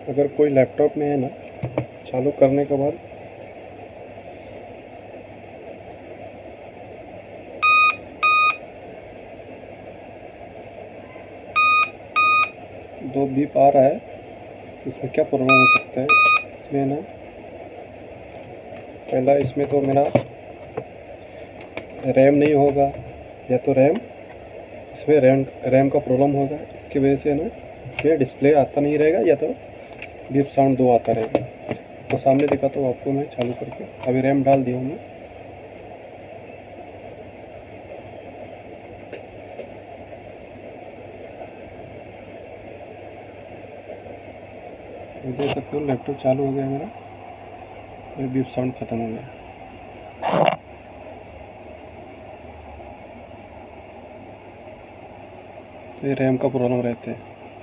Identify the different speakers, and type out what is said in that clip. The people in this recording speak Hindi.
Speaker 1: अगर कोई लैपटॉप में है ना, चालू करने के बाद दो बीप आ रहा है तो इसमें क्या प्रॉब्लम हो सकता है। इसमें ना पहला इसमें तो मेरा रैम नहीं होगा, या तो इसमें रैम का प्रॉब्लम होगा। इसकी वजह से ना इसमें डिस्प्ले आता नहीं रहेगा, या तो बीप साउंड दो आता रहेगा। तो सामने दिखाता हूँ आपको मैं चालू करके। अभी रैम डाल दिया हूँ मैं। देख सकते हो लैपटॉप चालू हो गया मेरा, ये बीप साउंड ख़त्म हो गया। तो ये रैम का प्रॉब्लम रहता है।